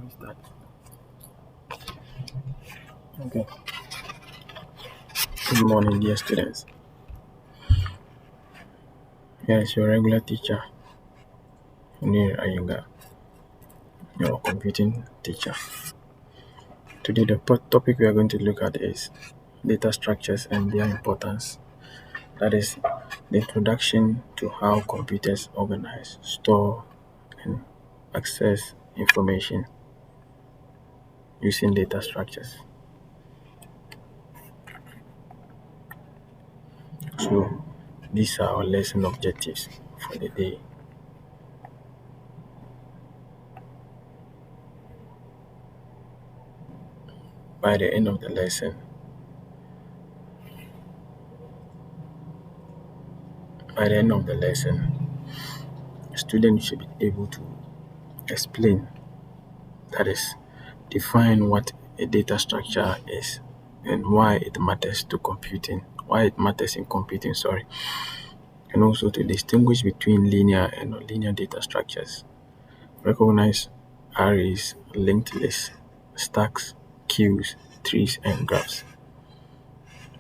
we start? Okay. Good morning, dear students. Here is your regular teacher, Munir Ayinga, your computing teacher. Today, the topic we are going to look at is data structures and their importance. That is the introduction to how computers organize, store, and access information using data structures. So, these are our lesson objectives for the day. By the end of the lesson, students should be able to explain, that is, define what a data structure is and why it matters in computing, and also to distinguish between linear and nonlinear data structures, recognize arrays, linked lists, stacks, queues, trees, and graphs,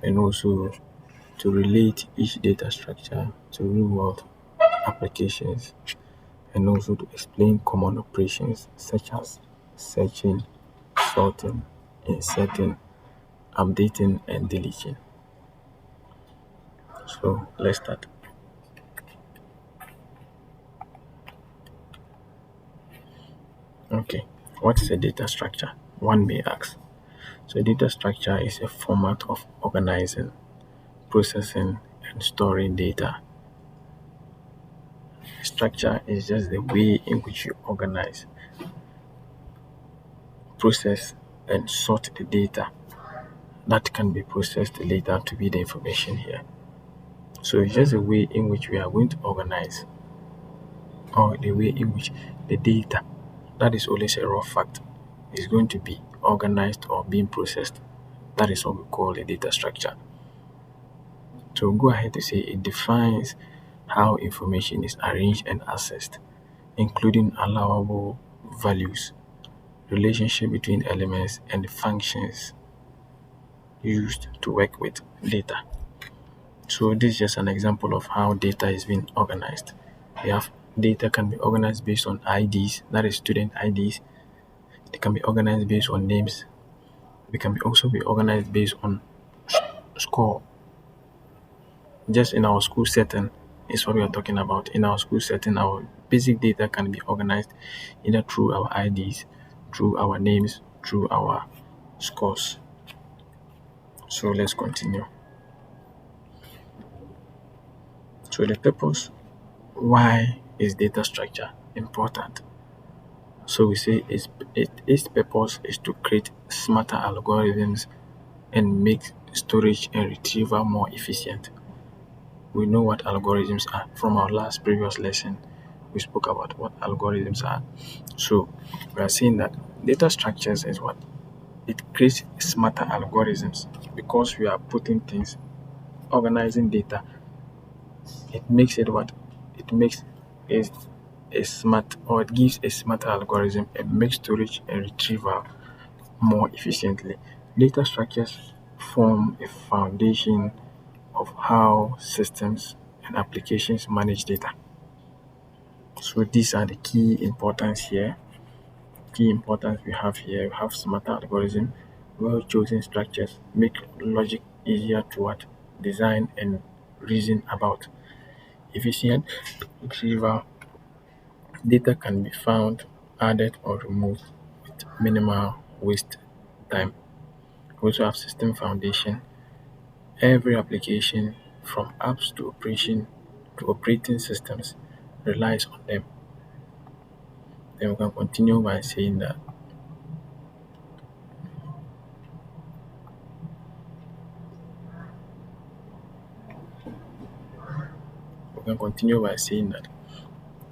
and also to relate each data structure to real-world applications, and also to explain common operations such as searching, sorting, inserting, updating, and deleting. So let's start. Okay, what is a data structure? One may ask. So a data structure is a format of organizing, processing, and storing data. Structure is just the way in which you organize, process, and sort the data that can be processed later to be the information here. So it's just the way in which we are going to organize, or the way in which the data that is always a raw fact is going to be organized or being processed. That is what we call a data structure. So we'll go ahead to say it defines how information is arranged and accessed, including allowable values, relationship between elements, and the functions used to work with data. So this is just an example of how data is being organized. We have data can be organized based on IDs, that is student IDs. They can be organized based on names. They can also be organized based on score. Just in our school setting is what we are talking about. In our school setting, our basic data can be organized either through our IDs, through our names, through our scores. So let's continue. So the purpose, why is data structure important? So we say its purpose is to create smarter algorithms and make storage and retrieval more efficient. We know what algorithms are. From our previous lesson, we spoke about what algorithms are. So we are saying that data structures is what? It creates smarter algorithms because we are putting things, organizing data. It makes it what? It makes it it gives a smarter algorithm and makes storage and retrieval more efficiently. Data structures form a foundation of how systems and applications manage data. So these are the key importance here. Key importance we have here. We have smarter algorithm, well chosen structures, make logic easier to what? Design and reason about. Efficient retrieval, data can be found, added or removed with minimal waste time. We also have system foundation. Every application from apps to operating systems relies on them. Then we can continue by saying that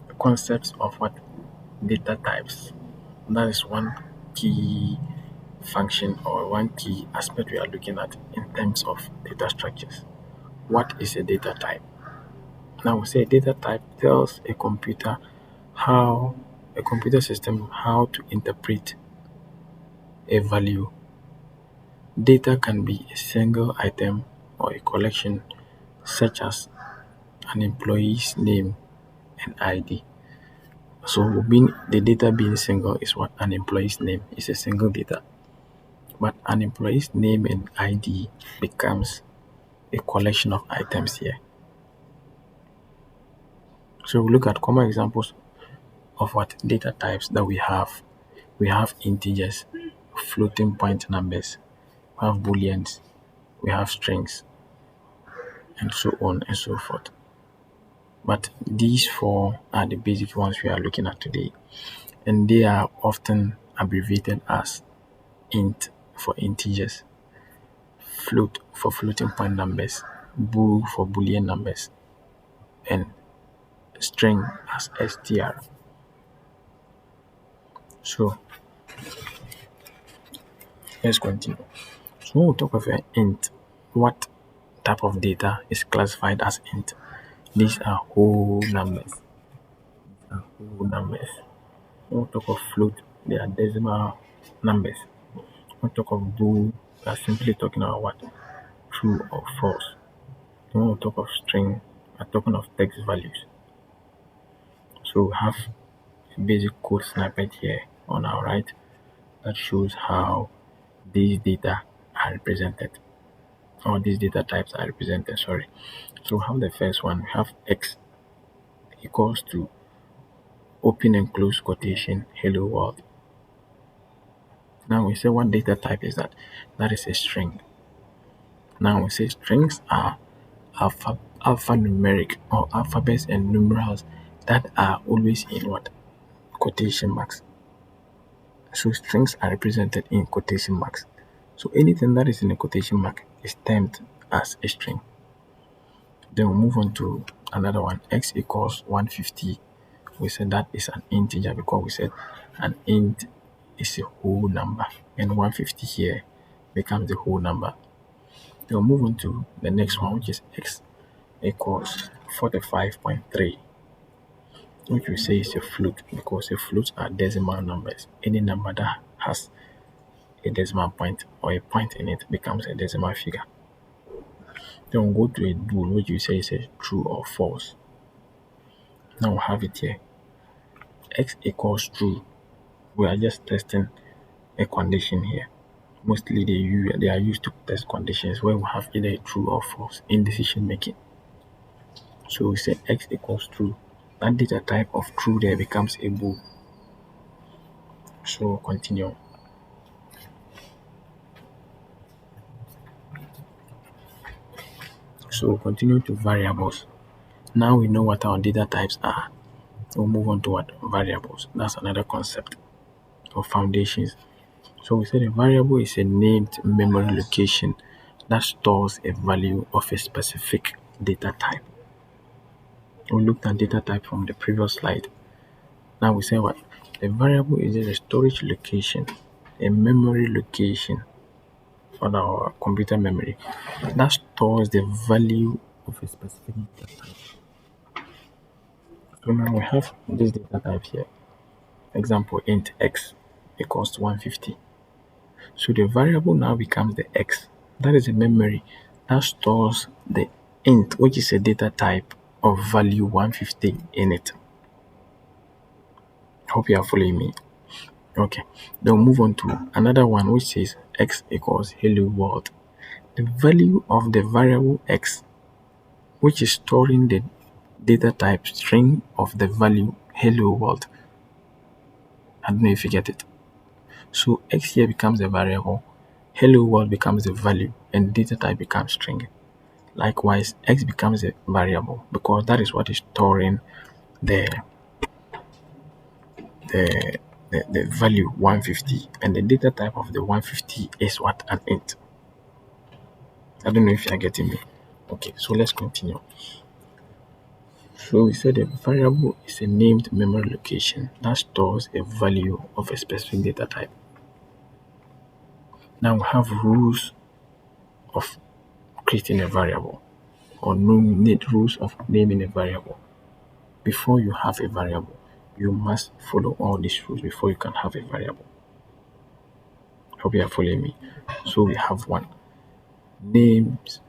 the concepts of what data types, that is one key function or one key aspect we are looking at in terms of data structures. What is a data type? Now we say a data type tells a computer system how to interpret a value. Data can be a single item or a collection, such as an employee's name and ID. So being the data being single is what an employee's name is a single data. But an employee's name and ID becomes a collection of items here. So we look at common examples of what data types that we have. We have integers, floating point numbers, we have booleans, we have strings, and so on and so forth. But these four are the basic ones we are looking at today, and they are often abbreviated as int for integers, float for floating point numbers, bool for boolean numbers, and string as str. So let's continue. So when we talk of an int, what type of data is classified as int? These are whole numbers. Whole numbers. When we talk of float, they are decimal numbers. When we talk of bool, we are simply talking about what? True or false. When we talk of string, we are talking of text values. So we have a basic code snippet here on our right that shows how these data are represented, or these data types are represented, sorry. So we have the first one, we have x equals to open and close quotation hello world. Now we say what data type is that? That is a string. Now we say strings are alphanumeric or alphabets and numerals that are always in what? Quotation marks. So strings are represented in quotation marks. So anything that is in a quotation mark is termed as a string. Then we move on to another one, x equals 150. We said that is an integer because we said an int is a whole number, and 150 here becomes the whole number. Then we'll move on to the next one, which is x equals 45.3, which we say is a float because a float are decimal numbers. Any number that has a decimal point or a point in it becomes a decimal figure. Then we'll go to a bool, which we say is a true or false. Now we have it here. X equals true. We are just testing a condition here. Mostly they are used to test conditions where we have either true or false in decision making. So we say x equals true. That data type of true there becomes a bool. So continue. So continue to variables. Now we know what our data types are. We'll move on to what? Variables. That's another concept or foundations. So we said a variable is a named memory location that stores a value of a specific data type. We looked at data type from the previous slide. Now we say what? A variable is just a storage location, a memory location on our computer memory that stores the value of a specific data type. So now we have this data type here. Example, int x equals to 150. So the variable now becomes the x. That is a memory that stores the int, which is a data type of value 150 in it. Hope you are following me. Okay, then we'll move on to another one which says x equals hello world. The value of the variable x, which is storing the data type string of the value hello world. I don't know if you get it. So x here becomes the variable, hello world becomes the value, and data type becomes string. Likewise, x becomes a variable because that is what is storing the the the value 150, and the data type of the 150 is what? An int. I don't know if you are getting me. Okay, so let's continue. So we said a variable is a named memory location that stores a value of a specific data type. Now we have rules of creating a variable, or rules of naming a variable. Before you have a variable, you must follow all these rules before you can have a variable. Hope you are following me. So we have one. Names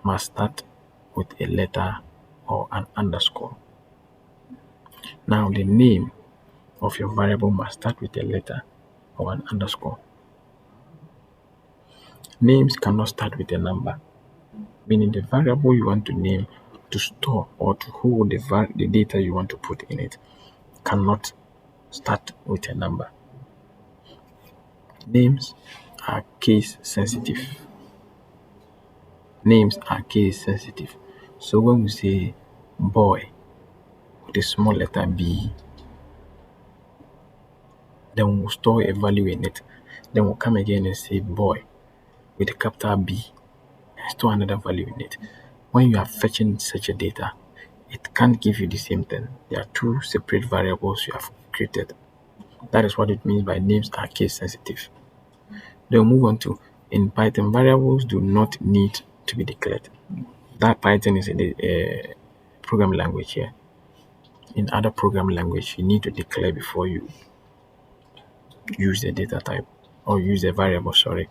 must start with a letter or an underscore. Now the name of your variable must start with a letter or an underscore. Names cannot start with a number, meaning the variable you want to name, to store or to hold the data you want to put in it cannot start with a number. Names are case sensitive. Names are case sensitive. So when we say boy with a small letter b, then we'll store a value in it. Then we'll come again and say boy with a capital B and store another value in it. When you are fetching such a data, it can't give you the same thing. There are two separate variables you have created. That is what it means by names are case sensitive. Then we'll move on to, in Python, variables do not need to be declared. That Python is a programming language here. In other programming language, you need to declare before you use the data type or use a variable, sorry.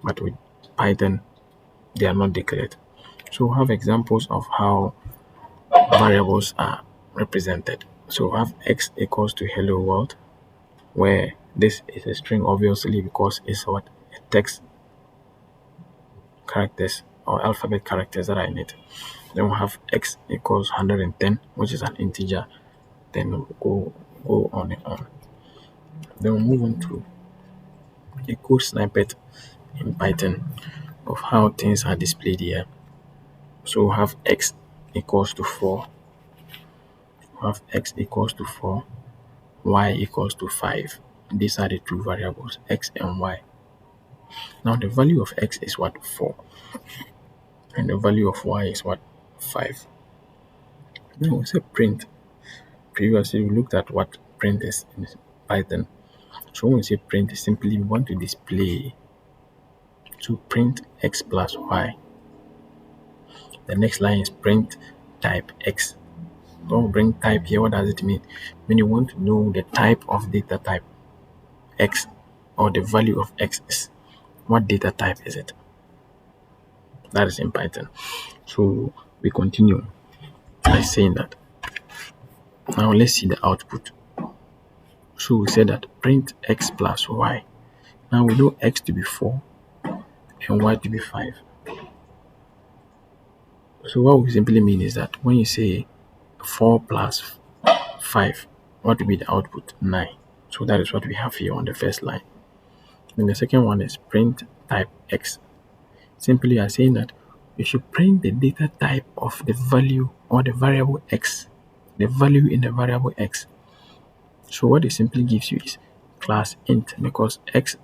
But with Python, they are not declared. So we have examples of how variables are represented. So we have x equals to hello world, where this is a string obviously because it's what a text characters or alphabet characters that are in it. Then we have x equals 110, which is an integer. Then we'll go on and on. Then we'll move on to a code snippet in Python of how things are displayed here. So we have x equals to 4. We have x equals to 4, y equals to 5. These are the two variables, x and y. Now the value of x is what? 4. And the value of y is what? 5. Now we say print. Previously we looked at what print is in Python. So when we say print, simply we want to display, to print x plus y. The next line is print type x. Don't bring type here. What does it mean? When you want to know the type of data type x or the value of x is, what data type is it? That is in Python. So we continue by saying that. Now let's see the output. So we said that print x plus y. Now we know x to be 4 and y to be 5. So what we simply mean is that when you say 4 plus 5, what will be the output? 9. So that is what we have here on the first line. Then the second one is print type x. Simply are saying that you should print the data type of the value or the variable x, the value in the variable x. So what it simply gives you is class int, because x,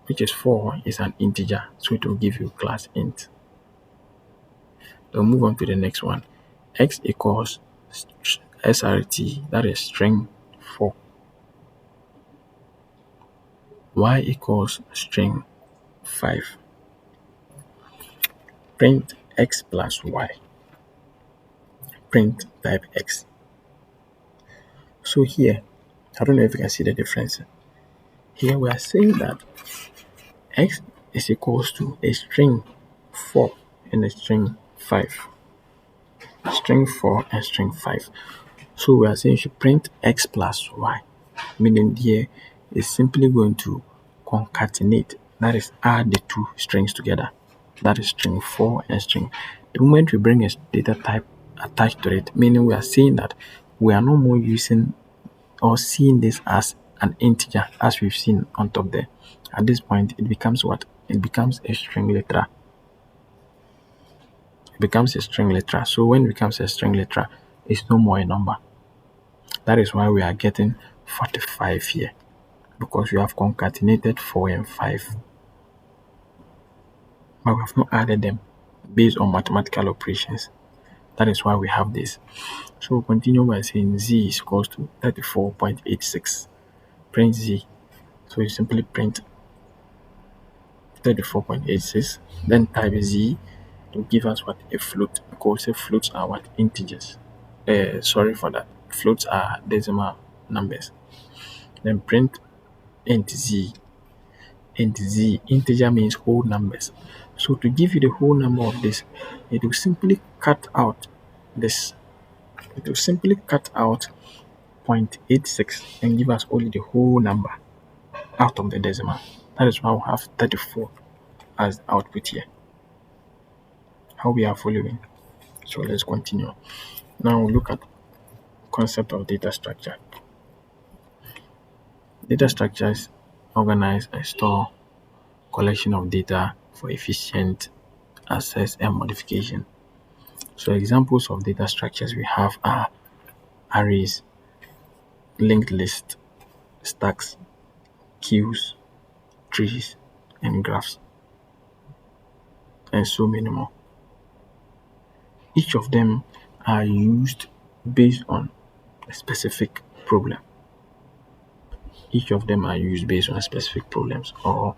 which is 4, is an integer, so it will give you class int. Then move on to the next one. X equals SRT, that is string 4. Y equals string 5. Print x plus y. Print type x. So here, I don't know if you can see the difference. Here we are saying that x is equals to a string 4 and a string 5. String 4 and string 5. So we are saying you should print x plus y, meaning here is simply going to concatenate, that is add the two strings together. That is string 4 and string. The moment we bring a data type attached to it, meaning we are saying that we are no more using or seeing this as an integer as we've seen on top there. At this point, it becomes what? It becomes a string literal. It becomes a string literal. So when it becomes a string literal, it's no more a number. That is why we are getting 45 here, because we have concatenated 4 and 5. But we have not added them based on mathematical operations. That is why we have this. So we'll continue by saying z is equals to 34.86. Print z. So you simply print 34.86, then type z to give us what? A float. Because floats are what? Integers. Sorry for that. Floats are decimal numbers. Then print int z and z. Integer means whole numbers. So to give you the whole number of this, it will simply cut out this. It will simply cut out 0.86 and give us only the whole number out of the decimal. That is why we have 34 as the output here. How we are following. So let's continue. Now we look at concept of data structure. Data structures organize and store collection of data for efficient access and modification. So examples of data structures we have are arrays, linked lists, stacks, queues, trees, and graphs, and so many more. Each of them are used based on a specific problem. Each of them are used based on specific problems or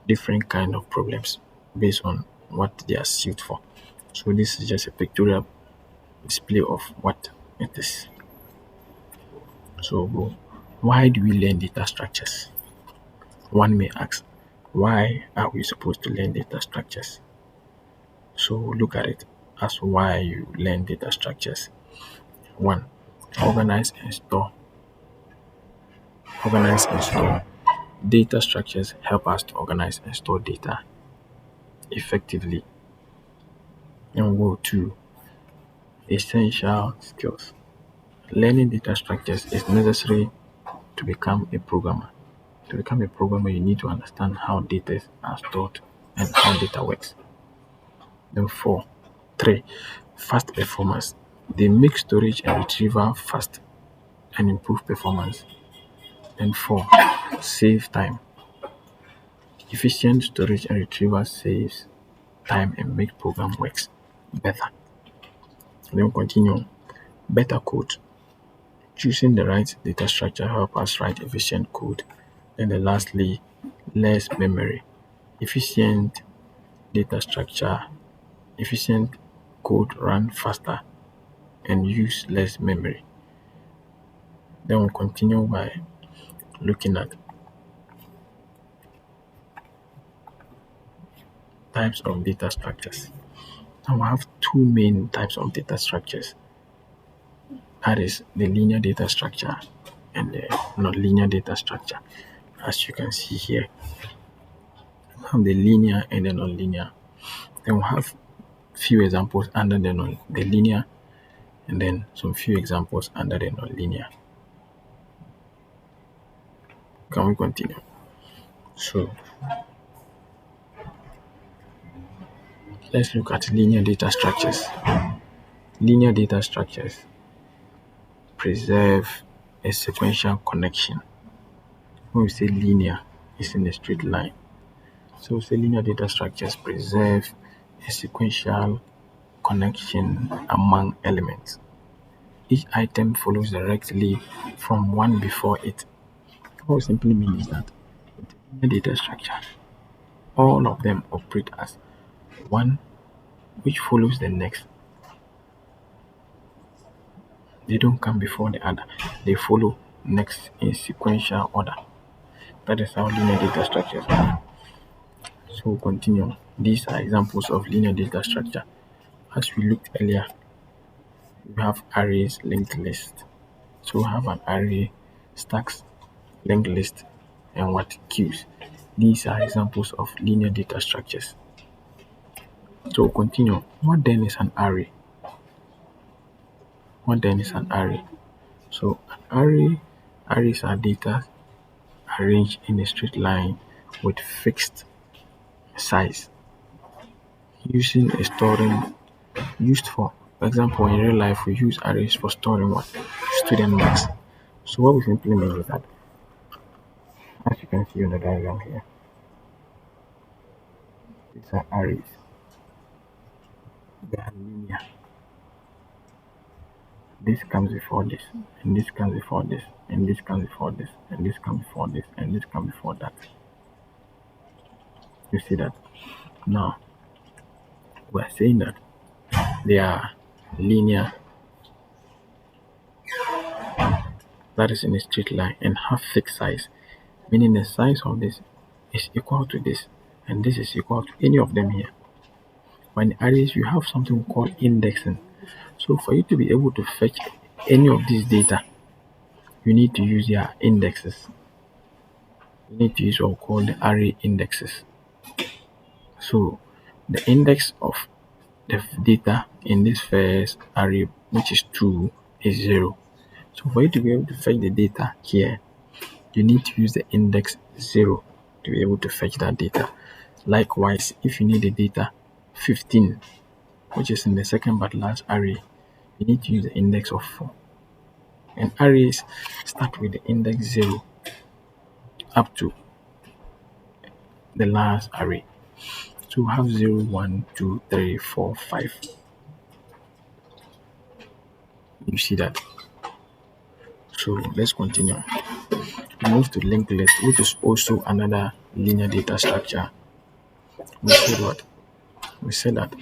different kind of problems based on what they are suited for. So this is just a pictorial display of what it is. So why do we learn data structures? One may ask, why are we supposed to learn data structures? So look at it as why you learn data structures. One, organize and store. Organize and store. Data structures help us to organize and store data effectively. And go to essential skills. Learning data structures is necessary to become a programmer. To become a programmer, you need to understand how data are stored and how data works. Then three, fast performance. They make storage and retrieval fast and improve performance. And four, save time. Efficient storage and retrieval saves time and make program works better. Then continue. Better code. Choosing the right data structure help us write efficient code. And then lastly, less memory. Efficient data structure, efficient code run faster and use less memory. Then we'll continue by looking at types of data structures. Now we have two main types of data structures. That is the linear data structure and the nonlinear data structure. As you can see here, we have the linear and the nonlinear. Then we have few examples under the linear and then some few examples under the nonlinear. Can we continue? So let's look at linear data structures. Linear data structures preserve a sequential connection. When we say linear, it's in a straight line. So we say linear data structures preserve a sequential connection among elements. Each item follows directly from one before it. What we simply mean is that with the linear data structure, all of them operate as one which follows the next. They don't come before the other. They follow next in sequential order. That is how linear data structures are. So we'll continue. These are examples of linear data structure. As we looked earlier, we have arrays, linked list. So we have an array, stacks, linked list, and what queues. These are examples of linear data structures. So we'll continue. What then is an array? What then is an array? So arrays are data arranged in a straight line with fixed size. Used for example, in real life we use arrays for storing what? Student marks. So what we simply mean is that, as you can see on the diagram here, these are arrays. They are linear. This comes before this, and this comes before this, and this comes before this, and this comes before this, and this comes before that. You see that? Now, we're saying that they are linear, that is in a straight line, and have fixed size, meaning the size of this is equal to this, and this is equal to any of them here. When arrays, you have something called indexing. So for you to be able to fetch any of these data, you need to use their indexes. You need to use what we call the array indexes. So the index of the data in this first array, which is 2, is 0. So for you to be able to fetch the data here, you need to use the index 0 to be able to fetch that data. Likewise, if you need the data 15, which is in the second but last array, you need to use the index of 4. And arrays start with the index 0 up to the last array. So we have 0, 1, 2, 3, 4, 5. You see that? So let's continue. We move to linked list, which is also another linear data structure. We said what? We said that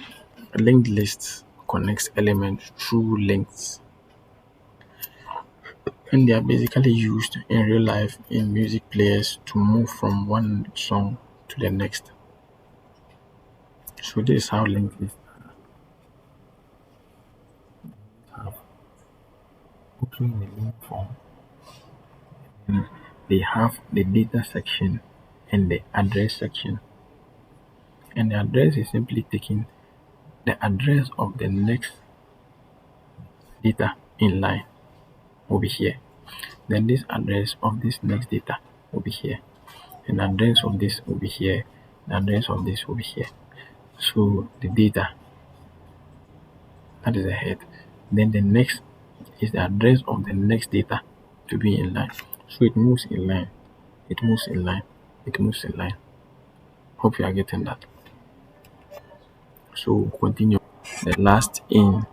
a linked list connects elements through links, and they are basically used in real life in music players to move from one song to the next. So this is how linked lists have also in the link form. And they have the data section and the address section. And the address is simply taking the address of the next data in line will be here. Then this address of this next data will be here. And the address of this will be here. The address of this will be here. So the data, that is the head. Then the next is the address of the next data to be in line. So it moves in line. It moves in line. It moves in line. Hope you are getting that. So continue. The last in,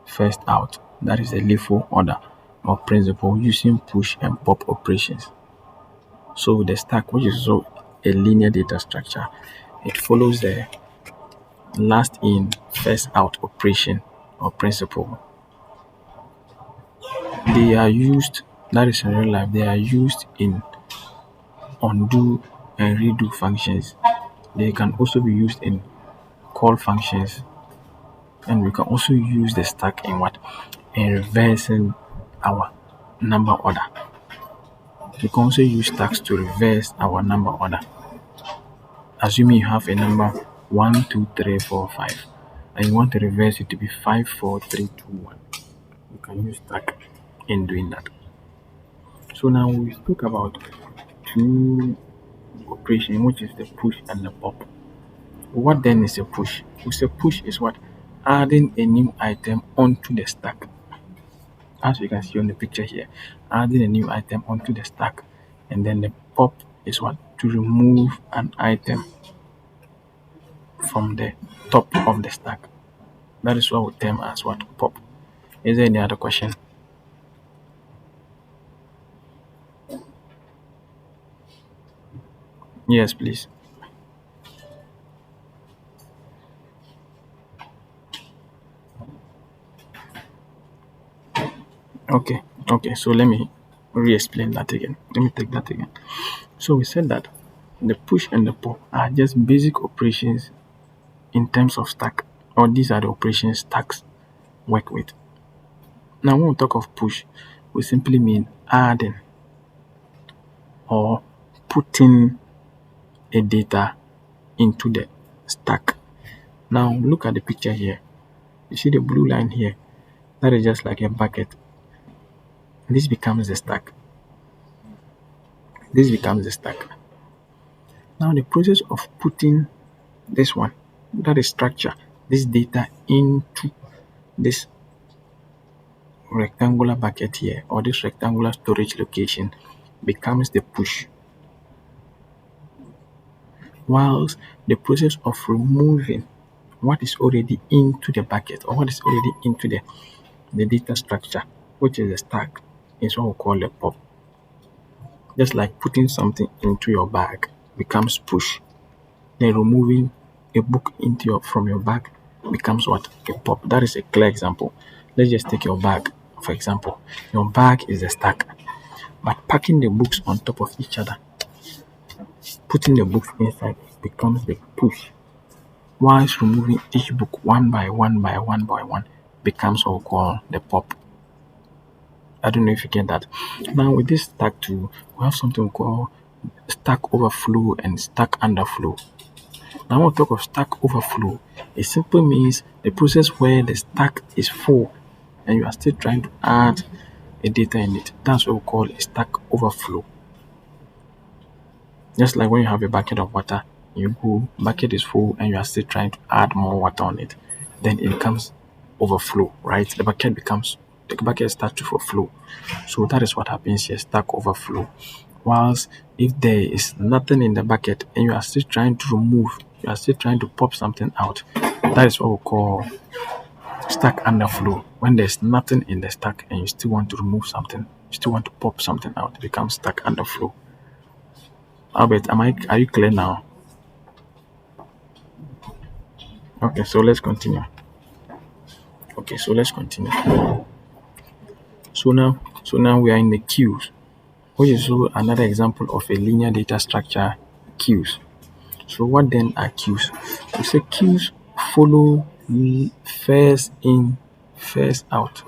first out. That is a LIFO order or principle using push and pop operations. So the stack, which is also a linear data structure, it follows the last in, first out operation or principle. They are used, that is in real life, they are used in undo and redo functions. They can also be used in call functions, and we can also use the stack in what? In reversing our number order. We can also use stacks to reverse our number order. Assuming you have a number 1, 2, 3, 4, 5, and you want to reverse it to be 5, 4, 3, 2, 1, you can use stack in doing that. So now we spoke about two operations, which is the push and the pop. What then is a push? We say push is what? Adding a new item onto the stack. As you can see on the picture here, adding a new item onto the stack. And then the pop is what? To remove an item from the top of the stack. That is what we term as what? Pop. Is there any other question? Yes, please. Okay, so let me re-explain that again. Let me take that again. So we said that the push and the pop are just basic operations in terms of stack, or these are the operations stacks work with. Now when we talk of push, we simply mean adding or putting a data into the stack. Now look at the picture here. You see the blue line here? That is just like a bucket. This becomes the stack. This becomes the stack. Now the process of putting this one, that is structure, this data into this rectangular bucket here, or this rectangular storage location, becomes the push. Whilst the process of removing what is already into the bucket, or what is already into the data structure, which is the stack, is what we call a pop. Just like putting something into your bag becomes push, then removing a book from your bag becomes what? A pop. That is a clear example. Let's just take your bag, for example. Your bag is a stack, but packing the books on top of each other, Putting the books inside becomes the push, whilst removing each book one by one becomes what we call the pop. I don't know if you get that. Now with this stack too, we have something we call stack overflow and stack underflow. Now when we talk of stack overflow, it simply means the process where the stack is full and you are still trying to add a data in it. That's what we call a stack overflow. Just like when you have a bucket of water, you go, bucket is full and you are still trying to add more water on it, then it becomes overflow, right? The bucket starts to overflow. So that is what happens here, stack overflow. Whilst if there is nothing in the bucket and you are still trying to remove, you are still trying to pop something out, that is what we call stack underflow. When there's nothing in the stack and you still want to remove something, you still want to pop something out, it becomes stack underflow. Albert, are you clear now? Okay, so let's continue. So now we are in the queues, which is also another example of a linear data structure, queues. So what then are queues? We say queues follow first in, first out.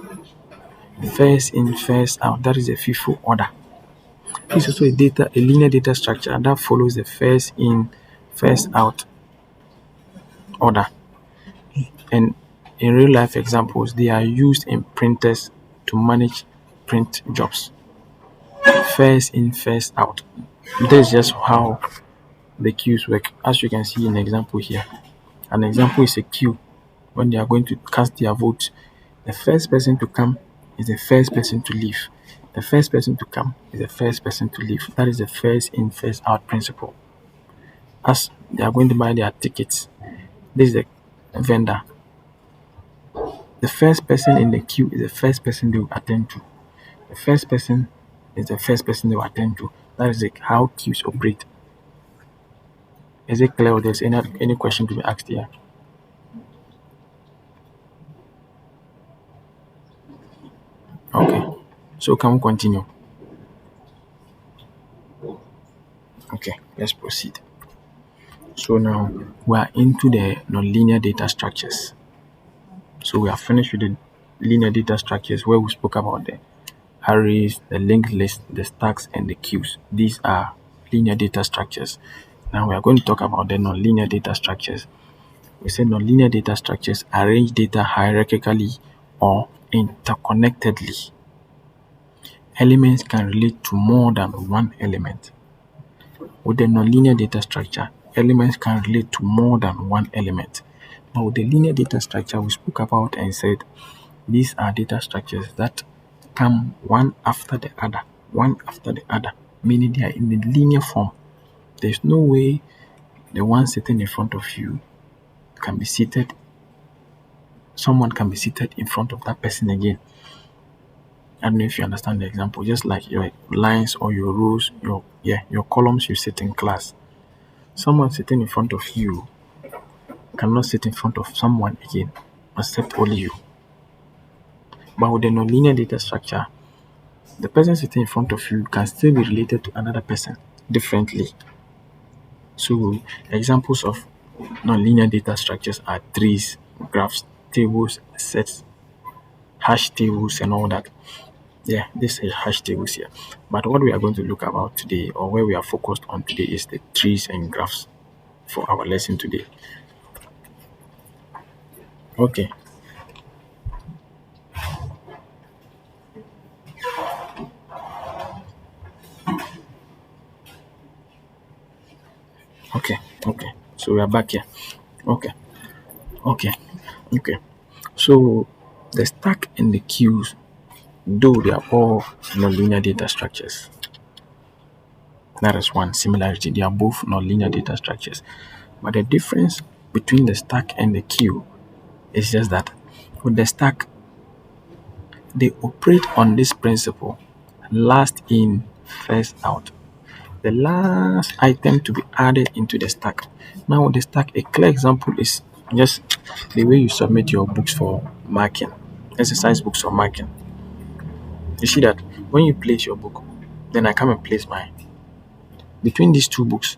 First in, first out. That is a FIFO order. It's also a linear data structure that follows the first in, first out order. And in real life examples, they are used in printers to manage print jobs. First in, first out. This is just how the queues work. As you can see in the example here, an example is a queue. When they are going to cast their vote, the first person to come is the first person to leave. The first person to come is the first person to leave. That is the first in, first out principle. As they are going to buy their tickets, this is the vendor. The first person in the queue is the first person they will attend to. The first person is the first person they will attend to. That is how queues operate. Is it clear or there's any question to be asked here? Okay. So can we continue? Okay, let's proceed. So now we are into the nonlinear data structures. So we are finished with the linear data structures where we spoke about the arrays, the linked list, the stacks, and the queues. These are linear data structures. Now we are going to talk about the nonlinear data structures. We say nonlinear data structures arrange data hierarchically or interconnectedly. Elements can relate to more than one element. With the nonlinear data structure, elements can relate to more than one element. But with the linear data structure, we spoke about and said these are data structures that come one after the other, meaning they are in the linear form. There's no way the one sitting in front of you can be seated, someone can be seated in front of that person again. I don't know if you understand the example. Just like your lines or your rows, your columns you sit in class. Someone sitting in front of you cannot sit in front of someone again, except only you. But with the nonlinear data structure, the person sitting in front of you can still be related to another person differently. So examples of nonlinear data structures are trees, graphs, tables, sets, hash tables, and all that. Yeah, this is hash tables here. But what we are going to look about today, or where we are focused on today, is the trees and graphs for our lesson today. Okay. Okay. So we are back here. Okay. Okay. Okay. So the stack and the queues, though they are all nonlinear data structures. That is one similarity. They are both nonlinear data structures. But the difference between the stack and the queue is just that with the stack, they operate on this principle: last in, first out. The last item to be added into the stack. Now with the stack, a clear example is just the way you submit your books for marking, exercise books for marking. You see that when you place your book, then I come and place mine. Between these two books,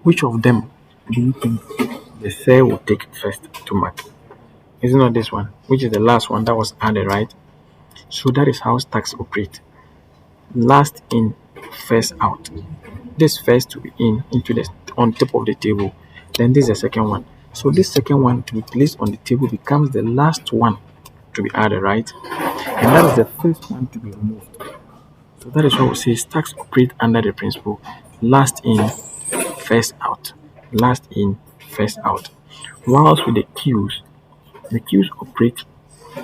Which of them do you think the cell will take first to mark? Is it not this one, which is the last one that was added, right? So that is how stacks operate. Last in, first out. This first to be in into the on top of the table. Then this is the second one. So this second one to be placed on the table becomes the last one to be added, right? And that is the first one to be removed. So that is why we say stacks operate under the principle last in, first out. Last in, first out. Whilst with the queues operate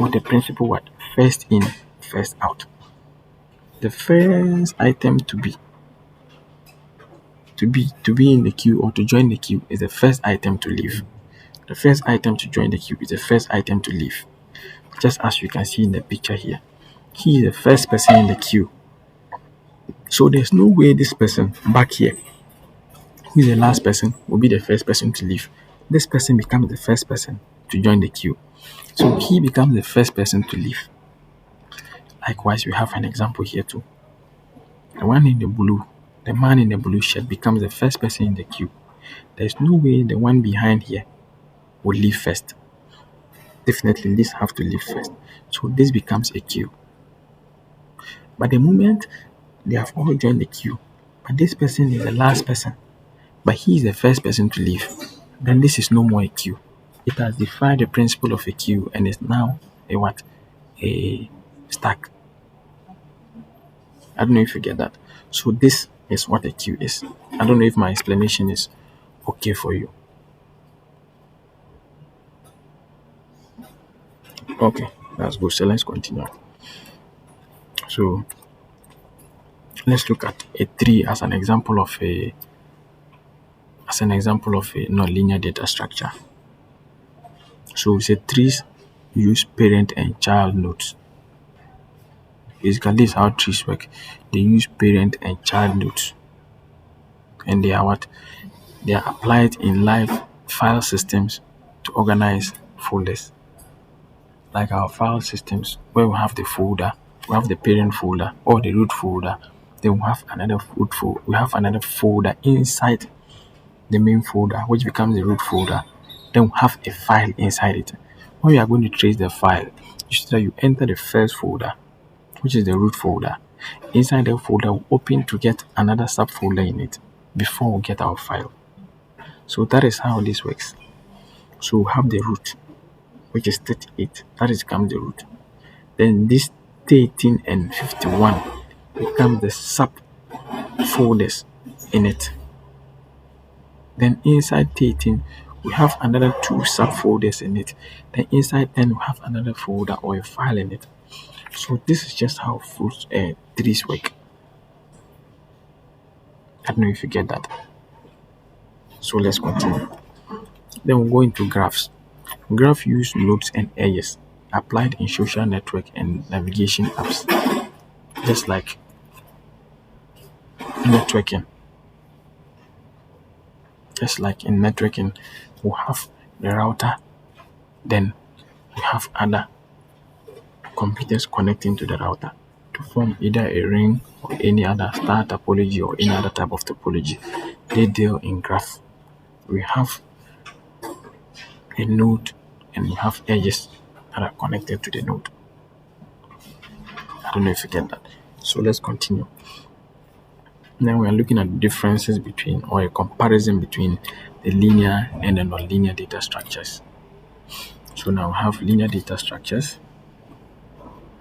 with the principle what? First in, first out. The first item to be in the queue or to join the queue is the first item to leave. The first item to join the queue is the first item to leave. Just as you can see in the picture here. He is the first person in the queue. So there's no way this person back here, who is the last person, will be the first person to leave. This person becomes the first person to join the queue. So he becomes the first person to leave. Likewise, we have an example here too. The one in the blue, the man in the blue shirt becomes the first person in the queue. There's no way the one behind here will leave first. Definitely, this have to leave first. So this becomes a queue. But the moment they have all joined the queue, but this person is the last person, but he is the first person to leave, then this is no more a queue. It has defied the principle of a queue and is now a what? A stack. I don't know if you get that. So this is what a queue is. I don't know if my explanation is okay for you. Okay, that's good. So let's continue. So let's look at a tree as an example of a nonlinear data structure. So we say trees use parent and child nodes. Basically, this is how trees work. They use parent and child nodes, and they are what? They are applied in live file systems to organize folders. Like our file systems, where we have the folder, we have the parent folder or the root folder. Then we have another root folder. We have another folder inside the main folder, which becomes the root folder. Then we have a file inside it. When you are going to trace the file, you enter the first folder, which is the root folder. Inside the folder, we open to get another subfolder in it before we get our file. So that is how this works. So we have the root, which is 38. That is becomes the root. Then this 13 and 51 become the subfolders in it. Then inside 13, we have another two subfolders in it. Then inside 10, we have another folder or a file in it. So this is just how trees work. I don't know if you get that. So let's continue. Then we'll go into graphs. Graph use nodes and edges applied in social network and navigation apps. Just like networking. Just like in networking, we have the router, then we have other computers connecting to the router to form either a ring or any other star topology or any other type of topology. They deal in graph. We have a node and we have edges that are connected to the node. I don't know if you get that. So let's continue. Now we are looking at differences between or a comparison between the linear and the nonlinear data structures. So now we have linear data structures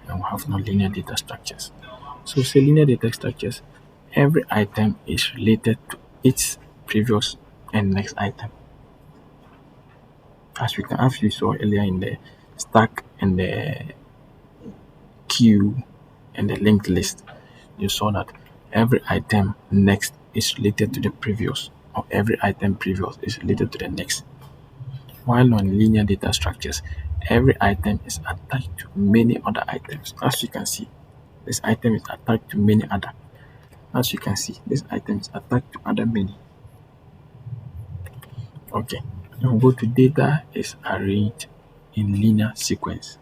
and we have nonlinear data structures. So say linear data structures, every item is related to its previous and next item. As you saw earlier in the stack and the queue and the linked list, you saw that every item next is related to the previous, or every item previous is related to the next. While non-linear data structures, every item is attached to many other items. As you can see, this item is attached to many other. As you can see, this item is attached to other many. Okay, now we go to data is arranged in linear sequence.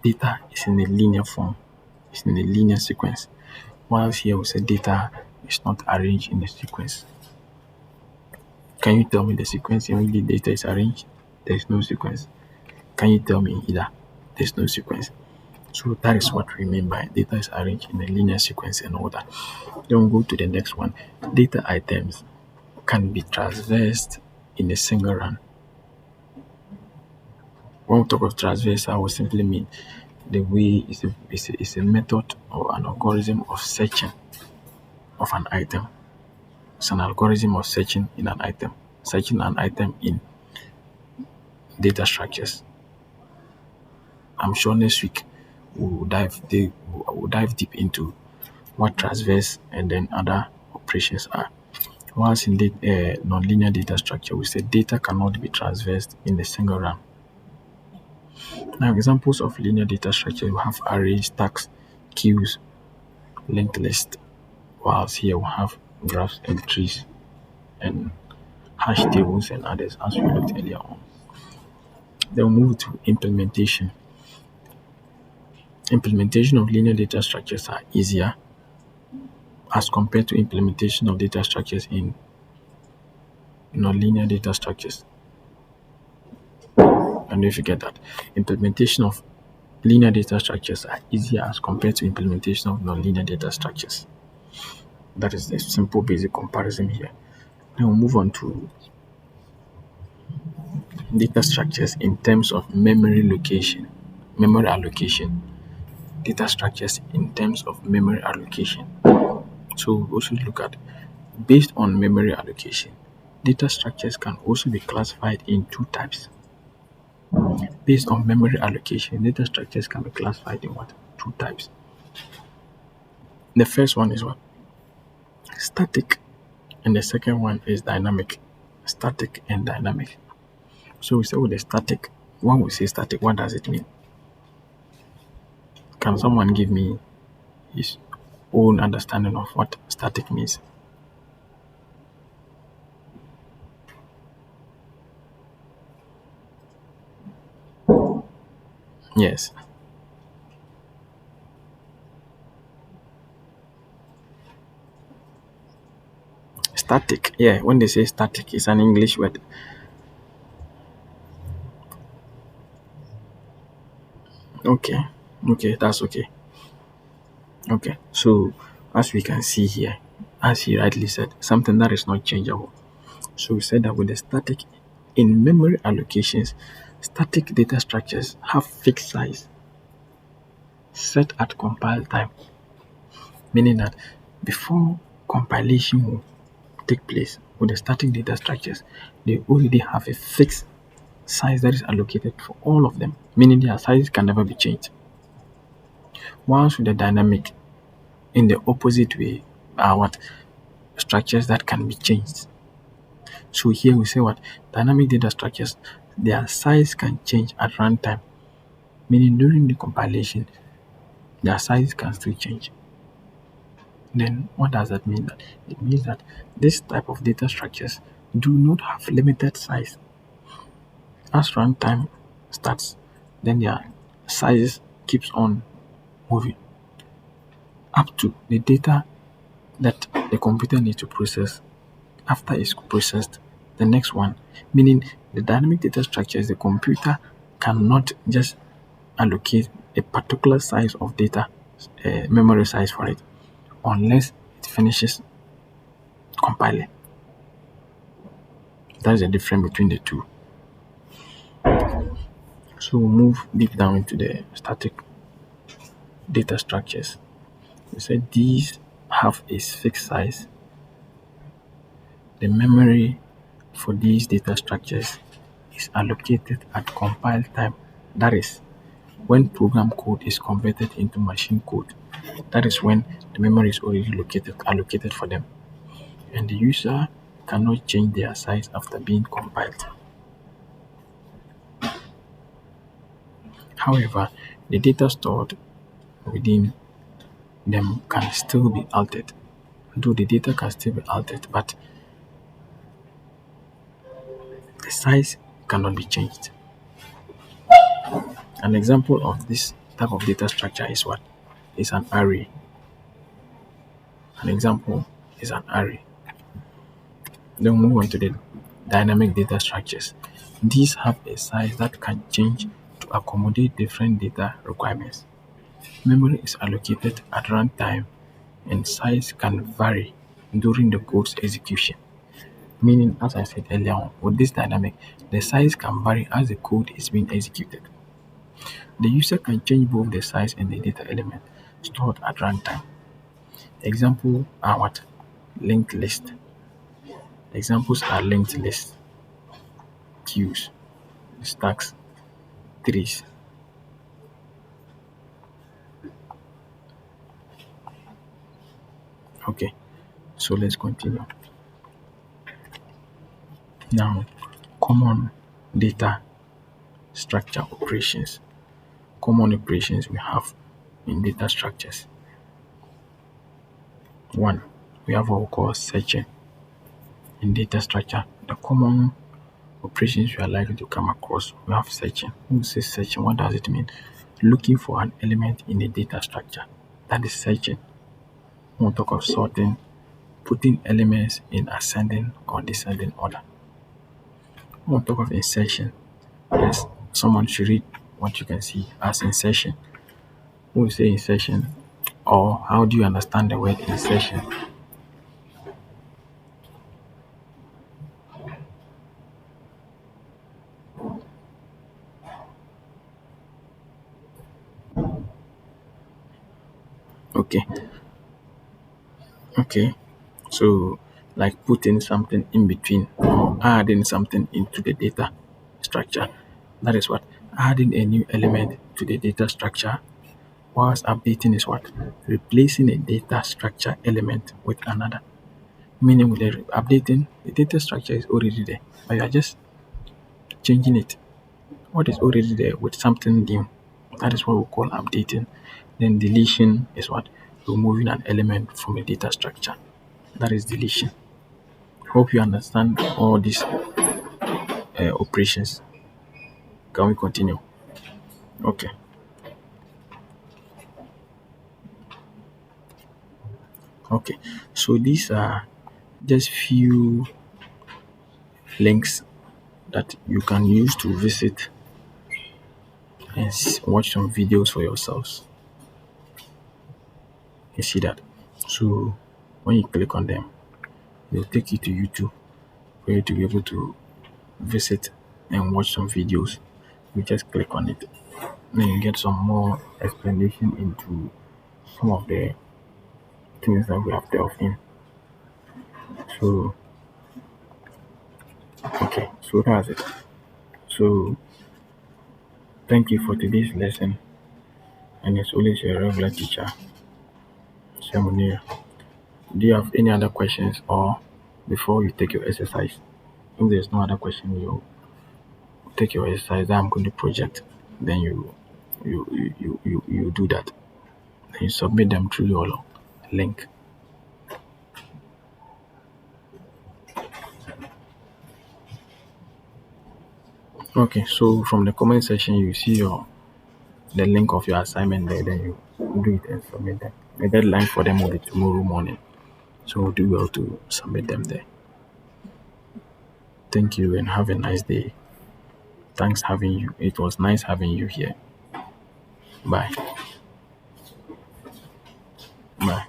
Data is in a linear form. It's in a linear sequence. Whilst here we say data is not arranged in a sequence. Can you tell me the sequence in which the data is arranged? There's no sequence. Can you tell me either? There's no sequence. So that is what we mean by data is arranged in a linear sequence and order. Then we'll go to the next one. Data items can be traversed in a single run. When we talk of traverse, I will simply mean the way is a method or an algorithm of searching of an item. It's an algorithm of searching in an item, searching an item in data structures. I'm sure next week we'll dive deep into what transverse and then other operations are. Whilst in the nonlinear data structure, we say data cannot be traversed in a single run. Now, examples of linear data structure, we have arrays, stacks, queues, linked list. Whilst here we have graphs and trees and hash tables and others, as we looked earlier on. Then we'll move to implementation. Implementation of linear data structures are easier as compared to implementation of data structures in nonlinear data structures. And if you get that, implementation of linear data structures are easier as compared to implementation of nonlinear data structures. That is the simple basic comparison here. Then we'll move on to data structures in terms of memory allocation. Data structures in terms of memory allocation. So we also look at based on memory allocation. Data structures can also be classified in two types. Based on memory allocation, data structures can be classified in what? Two types. The first one is what? Static. And the second one is dynamic. Static and dynamic. So we start with the static. When we say static, what does it mean? Can someone give me his own understanding of what static means? Yes. Static. Yeah, when they say static, it's an English word. Okay. Okay, that's okay. Okay. So as we can see here, as he rightly said, something that is not changeable. So we said that with the static in memory allocations, static data structures have fixed size set at compile time, meaning that before compilation will take place with the static data structures, they already have a fixed size that is allocated for all of them, meaning their sizes can never be changed. Whilst with the dynamic, in the opposite way, are what structures that can be changed. So here we say what dynamic data structures, their size can change at runtime, meaning during the compilation, their size can still change. Then what does that mean? That it means that this type of data structures do not have limited size. As runtime starts, then their size keeps on moving up to the data that the computer needs to process. After it's processed, the next one, meaning the dynamic data structures, the computer cannot just allocate a particular size of data, memory size for it, unless it finishes compiling. That is the difference between the two. So we'll move deep down into the static data structures. We said these have a fixed size. The memory for these data structures is allocated at compile time. That is when program code is converted into machine code. That is when the memory is already allocated for them. And the user cannot change their size after being compiled. However, the data stored within them can still be altered. Though the data can still be altered, but the size cannot be changed. An example of this type of data structure is what? Is an array. An example is an array. Then move on to the dynamic data structures. These have a size that can change to accommodate different data requirements. Memory is allocated at runtime and size can vary during the code's execution. Meaning, as I said earlier on, with this dynamic, the size can vary as the code is being executed. The user can change both the size and the data element stored at runtime. Examples are what? Linked list. Examples are linked lists, queues, stacks, trees. Okay, so let's continue. Now, common data structure operations. Common operations we have in data structures. One, we have what we call searching in data structure. The common operations we are likely to come across, we have searching. When we say searching, what does it mean? Looking for an element in a data structure. That is searching. When we talk of sorting, putting elements in ascending or descending order. When we talk of insertion, yes, someone should read what you can see as insertion. When we say insertion, or how do you understand the word insertion? Okay, okay. So, like putting something in between or adding something into the data structure. That is what adding a new element to the data structure whilst updating is what replacing a data structure element with another. Meaning with the updating, the data structure is already there, but you are just changing it. What is already there with something new. That is what we call updating. Then deletion is what removing an element from a data structure. That is deletion. Hope you understand all these operations. Can we continue? Okay. Okay. So these are just few links that you can use to visit and watch some videos for yourselves. You see that? So when you click on them, they'll take you to YouTube for you to be able to visit and watch some videos. You just click on it. Then you get some more explanation into some of the things that we have delved in. So okay, so that's it. So thank you for today's lesson, and it's always your regular teacher, Shamunir. Do you have any other questions or before you take your exercise? If there's no other question, you take your exercise that I'm going to project. Then you do that. Then you submit them through your link. Okay, so from the comment section you see the link of your assignment there, then you do it and submit them. The deadline for them will be tomorrow morning. So do well to submit them there. Thank you and have a nice day. Thanks having you. It was nice having you here. Bye. Bye.